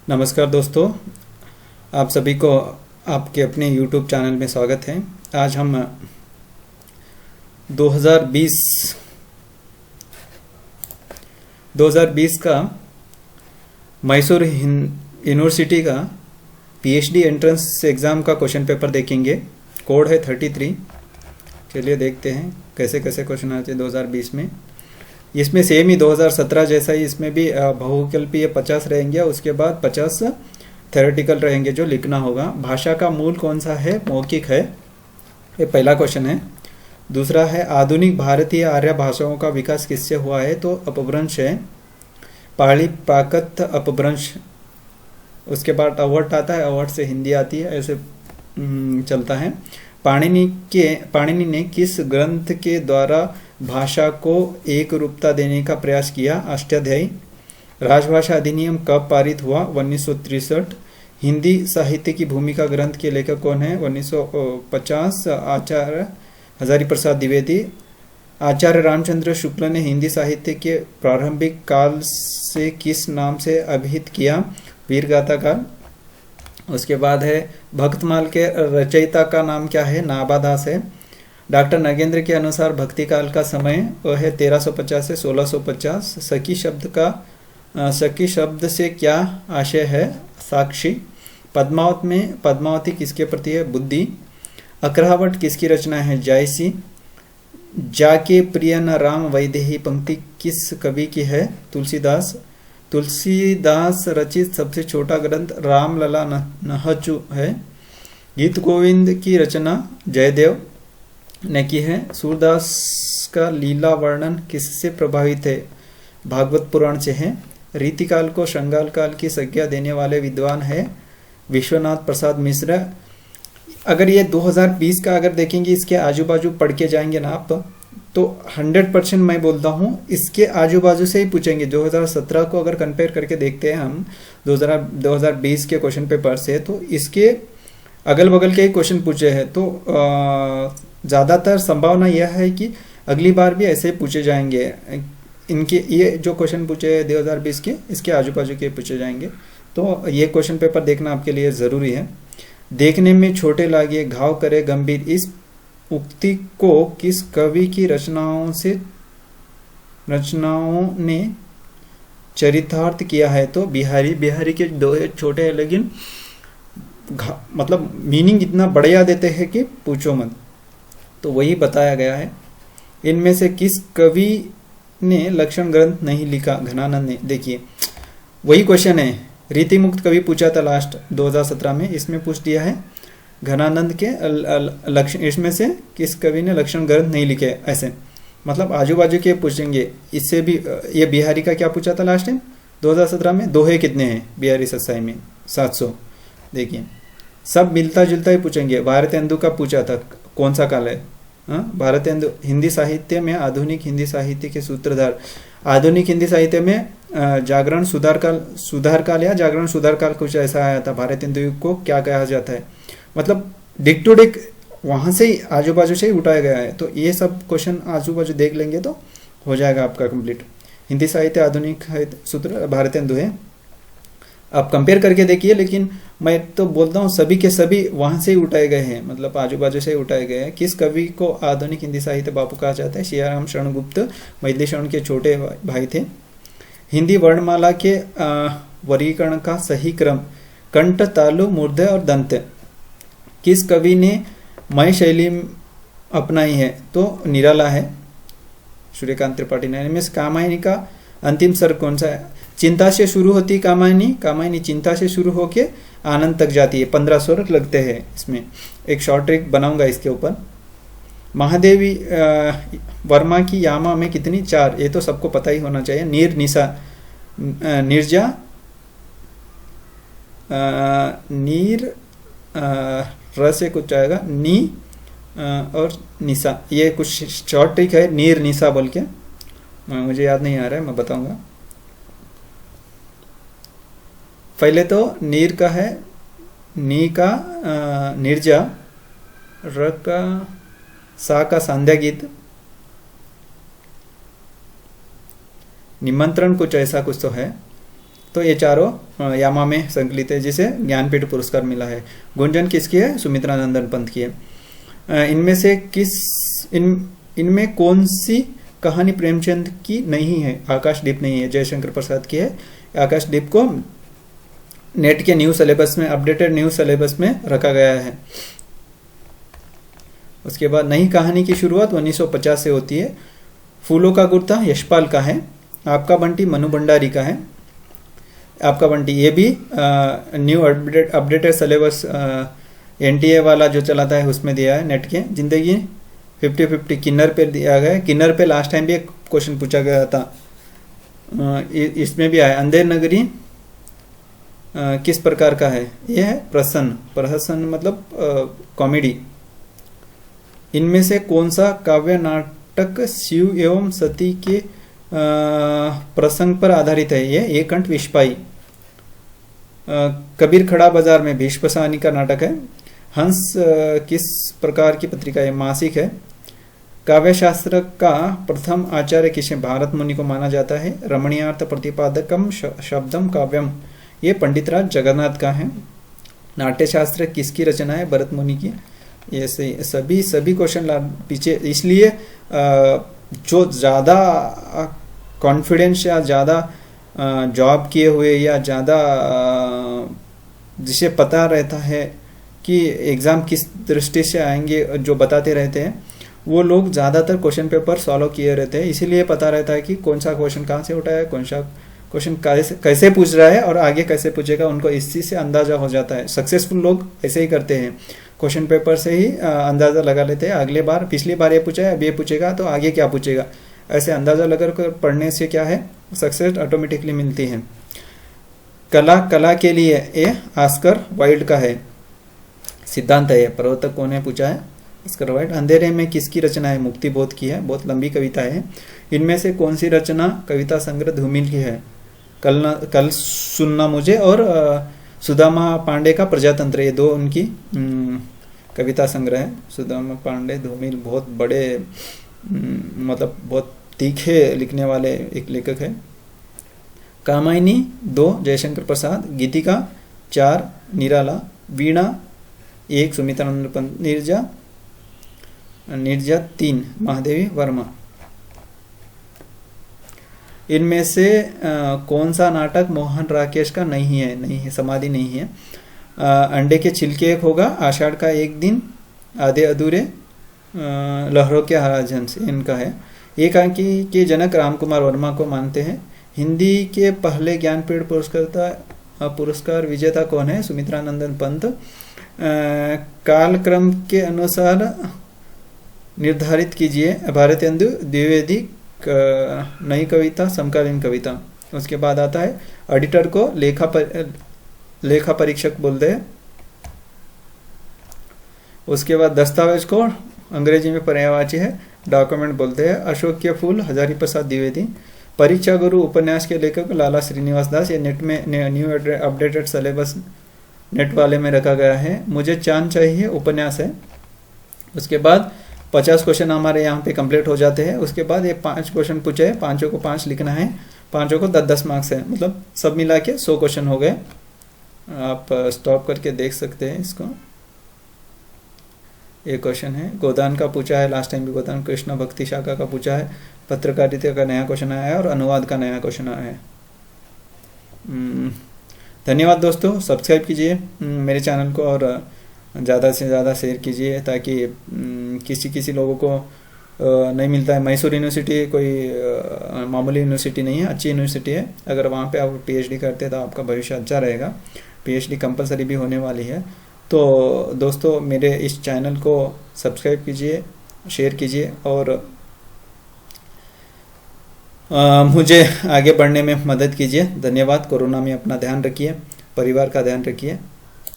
नमस्कार दोस्तों, आप सभी को आपके अपने YouTube चैनल में स्वागत है। आज हम 2020 का मैसूर यूनिवर्सिटी का पीएचडी एंट्रेंस एग्ज़ाम का क्वेश्चन पेपर देखेंगे। कोड है 33। चलिए देखते हैं कैसे कैसे क्वेश्चन आते हैं 2020 में। इसमें सेम ही 2017 जैसा ही इसमें भी बहुविकल्पीय 50 रहेंगे, उसके बाद 50 थ्योरेटिकल रहेंगे जो लिखना होगा। भाषा का मूल कौन सा है? मौखिक है, ये पहला क्वेश्चन है। दूसरा है आधुनिक भारतीय आर्य भाषाओं का विकास किससे हुआ है? तो अपभ्रंश है, पाली पाकत अपभ्रंश। उसके बाद अवॉर्ड आता है, अवॉर्ड से हिंदी आती है, ऐसे चलता है। पाणिनि ने किस ग्रंथ के द्वारा भाषा को एक रूपता देने का प्रयास किया? अष्टाध्यायी। राजभाषा अधिनियम कब पारित हुआ? 1963। हिंदी साहित्य की भूमिका ग्रंथ के लेखक कौन है? 1950 आचार्य हजारी प्रसाद द्विवेदी। आचार्य रामचंद्र शुक्ल ने हिंदी साहित्य के प्रारंभिक काल से किस नाम से अभिहित किया? वीरगाथा काल। उसके बाद है भक्तमाल के रचयिता का नाम क्या है? नाभादास है। डॉक्टर नगेंद्र के अनुसार भक्ति काल का समय वह है 1350 से 1650। सखी शब्द से क्या आशय है? साक्षी। पद्मावती किसके प्रति है? बुद्धि। अकरावट किसकी रचना है? जायसी। जाके प्रिय न राम वैदेही पंक्ति किस कवि की है? तुलसीदास। तुलसीदास रचित सबसे छोटा ग्रंथ रामलला नहचु है। गीत गोविंद की रचना जयदेव ने की है। सूरदास का लीला वर्णन किससे प्रभावित है? भागवत पुराण से है। रीतिकाल को श्रृंगार काल की संज्ञा देने वाले विद्वान है विश्वनाथ प्रसाद मिश्र। अगर ये 2020 का अगर देखेंगे, इसके आजू बाजू पढ़ के जाएंगे ना आप, तो 100% मैं बोलता हूँ इसके आजू बाजू से ही पूछेंगे। 2017 को अगर कंपेयर करके देखते हैं हम 2020 के क्वेश्चन पेपर से, तो इसके अगल बगल के ही क्वेश्चन पूछे हैं। तो ज़्यादातर संभावना यह है कि अगली बार भी ऐसे पूछे जाएंगे। इनके ये जो क्वेश्चन पूछे 2020 के, इसके आजू बाजू के पूछे जाएंगे। तो ये क्वेश्चन पेपर देखना आपके लिए ज़रूरी है। देखने में छोटे लागे घाव करे गंभीर, इस उक्ति को किस कवि की रचनाओं ने चरितार्थ किया है? तो बिहारी के दोहे छोटे हैं लेकिन मतलब मीनिंग इतना बढ़िया देते हैं कि पूछो मत। तो वही बताया गया है। इनमें से किस कवि ने लक्षण ग्रंथ नहीं लिखा? घनानंद ने। देखिए वही क्वेश्चन है, रीति मुक्त कवि पूछा था लास्ट 2017 में, इसमें पूछ दिया है घनानंद के लक्षण, इसमें से किस कवि ने लक्षण ग्रंथ नहीं लिखे? ऐसे मतलब आजू बाजू के पूछेंगे। इससे भी ये बिहारी का क्या पूछा था लास्ट टाइम 2017 में? दोहे कितने हैं बिहारी सत्साई में? 700। देखिए सब मिलता जुलता ही पूछेंगे। भारतेंदु का पूछा था, कौन सा काल है? भारतेंदु हिंदी साहित्य में आधुनिक हिंदी साहित्य के सूत्रधार। आधुनिक हिंदी साहित्य में जागरण सुधार काल या जागरण सुधार काल कुछ ऐसा आया था। भारतेंदु को क्या कहा जाता है? मतलब डिक टू डिक वहां से ही आजू बाजू से ही उठाया गया है। तो ये सब क्वेश्चन आजू बाजू देख लेंगे तो हो जाएगा आपका कंप्लीट। हिंदी साहित्य आधुनिक सूत्र भारतेंदु है। आप कंपेयर करके देखिए, लेकिन मैं तो बोलता हूँ सभी के सभी वहां से ही उठाए गए हैं, मतलब आजू बाजू से ही उठाए गए हैं। किस कवि को आधुनिक हिंदी साहित्य बापू कहा जाता है? सियाराम शरण गुप्त, मैथिली शरण के छोटे भाई थे। हिंदी वर्णमाला के वर्गीकरण का सही क्रम कंठ, तालु, मूर्धन्य और दंत। किस कवि ने मय शैली अपनाई है? तो निराला है, सूर्यकांत त्रिपाठी ने। इनमें कामायनी का अंतिम स्वर कौन सा है? चिंता से शुरू होती कामायनी चिंता से शुरू होके आनंद तक जाती है। 15 स्वर लगते हैं इसमें। एक शॉर्ट ट्रिक बनाऊंगा इसके ऊपर। महादेवी वर्मा की यामा में कितनी? 4। ये तो सबको पता ही होना चाहिए। नीर, निशा, निर्जा, नीर र से कुछ आएगा, नी और निशा। ये कुछ शॉर्ट ट्रिक है, नीर निशा बोल के, मुझे याद नहीं आ रहा है, मैं बताऊंगा। पहले तो नीर का है, नी का निर्जा, र का सा का संध्या गीत, निमंत्रण कुछ ऐसा कुछ तो है। तो ये चारों यामा में संकलित है, जिसे ज्ञानपीठ पुरस्कार मिला है। गुंजन किसकी है? सुमित्रा नंदन पंत की है। इनमें से इनमें कौन सी कहानी प्रेमचंद की नहीं है? आकाशदीप नहीं है, जयशंकर प्रसाद की है। आकाशदीप को नेट के न्यू सिलेबस में, अपडेटेड न्यू सिलेबस में रखा गया है। उसके बाद नई कहानी की शुरुआत 1950 से होती है। फूलों का गुर्ता यशपाल का है। आपका बंटी मनु भंडारी का है। आपका बंटी ये भी न्यू अपडेटेड सिलेबस एनटीए वाला जो चलाता है उसमें दिया है। नेट के जिंदगी 50-50 किन्नर पे दिया गया है। किन्नर पे लास्ट टाइम भी एक क्वेश्चन पूछा गया था, इसमें भी आया। अंधेर नगरी किस प्रकार का है? यह है प्रहसन मतलब कॉमेडी। इनमें से कौन सा काव्य नाटक शिव एवं सती के प्रसंग पर आधारित है? ये एक कंठ विषपाई। कबीर खड़ा बाजार में भीष्म साहनी का नाटक है। हंस किस प्रकार की पत्रिका है? मासिक है। काव्य शास्त्र का प्रथम आचार्य किसे? भारत मुनि को माना जाता है। रमणीयार्थ प्रतिपादकम शब्दम काव्यम, ये पंडितराज जगन्नाथ का है। नाट्य शास्त्र किसकी रचना है? भरत मुनि की। ये सभी क्वेश्चन पीछे, इसलिए जो ज़्यादा कॉन्फिडेंस या ज़्यादा जॉब किए हुए या ज़्यादा जिसे पता रहता है कि एग्ज़ाम किस दृष्टि से आएंगे, जो बताते रहते हैं, वो लोग ज़्यादातर क्वेश्चन पेपर सॉल्व किए रहते हैं। इसीलिए पता रहता है कि कौन सा क्वेश्चन कहाँ से उठा है, कौन सा क्वेश्चन कैसे पूछ रहा है और आगे कैसे पूछेगा, उनको इस चीज़ से अंदाज़ा हो जाता है। सक्सेसफुल लोग ऐसे ही करते हैं, क्वेश्चन पेपर से ही अंदाज़ा लगा लेते हैं। अगले बार, पिछली बार ये पूछा है, अब ये पूछेगा तो आगे क्या पूछेगा, ऐसे अंदाज़ा लगा कर पढ़ने से क्या है, सक्सेस ऑटोमेटिकली मिलती है। कला के लिए ये ऑस्कर वाइल्ड का है। सिद्धांत है, प्रवर्तक कौन है पूछा है? Oscar Wilde. अंधेरे में किसकी रचना है? मुक्तिबोध की है। बहुत लंबी कविता है। इनमें से कौन सी रचना कविता संग्रह धूमिल की है? कल सुनना मुझे और सुदामा पांडे का प्रजातंत्र, ये दो उनकी कविता संग्रह है। सुदामा पांडे धूमिल बहुत बड़े मतलब बहुत तीखे लिखने वाले एक लेखक है। कामायनी 2 जयशंकर प्रसाद, गीतिका 4 निराला, वीणा 1 सुमित्रानंद पंत, निर्जा 3 महादेवी वर्मा। इनमें से कौन सा नाटक मोहन राकेश का नहीं है? समाधि नहीं है। अंडे के छिलके एक होगा, आषाढ़ का एक दिन, आधे अधूरे, लहरों के हंस इनका है। एकांकी के जनक रामकुमार वर्मा को मानते हैं। हिंदी के पहले ज्ञानपीठ पुरस्कार विजेता कौन है? सुमित्रानंदन पंत। कालक्रम के अनुसार निर्धारित कीजिए भारतेंदु द्विवेदी नई कविता, समकालीन कविता। उसके बाद आता है एडिटर को लेखा परीक्षक बोलते हैं। उसके बाद दस्तावेज को अंग्रेजी में पर्यायवाची है, डॉक्यूमेंट बोलते हैं। अशोक के फूल हजारी प्रसाद द्विवेदी। परीक्षा गुरु उपन्यास के लेखक लाला श्रीनिवास दास, ये नेट में न्यू अपडेटेड सिलेबस नेट वाले में रखा गया है। मुझे चांद चाहिए उपन्यास है। उसके बाद 50 क्वेश्चन हमारे यहाँ पे कंप्लीट हो जाते हैं। उसके बाद ये 5 क्वेश्चन पूछे हैं, पांचों को 5 लिखना है, पांचों को 10-10 मार्क्स है, मतलब सब मिला के 100 क्वेश्चन हो गए। आप स्टॉप करके देख सकते हैं इसको। ये क्वेश्चन है गोदान का पूछा है, लास्ट टाइम भी गोदान कृष्ण भक्ति शाखा का पूछा है। पत्रकारिता का नया क्वेश्चन आया है और अनुवाद का नया क्वेश्चन आया है। धन्यवाद दोस्तों, सब्सक्राइब कीजिए मेरे चैनल को और ज़्यादा से ज़्यादा शेयर कीजिए, ताकि किसी लोगों को नहीं मिलता है। मैसूर यूनिवर्सिटी कोई मामूली यूनिवर्सिटी नहीं है, अच्छी यूनिवर्सिटी है। अगर वहाँ पे आप पीएचडी करते हैं तो आपका भविष्य अच्छा रहेगा। पीएचडी कंपलसरी भी होने वाली है। तो दोस्तों मेरे इस चैनल को सब्सक्राइब कीजिए, शेयर कीजिए और मुझे आगे बढ़ने में मदद कीजिए। धन्यवाद। कोरोना में अपना ध्यान रखिए, परिवार का ध्यान रखिए।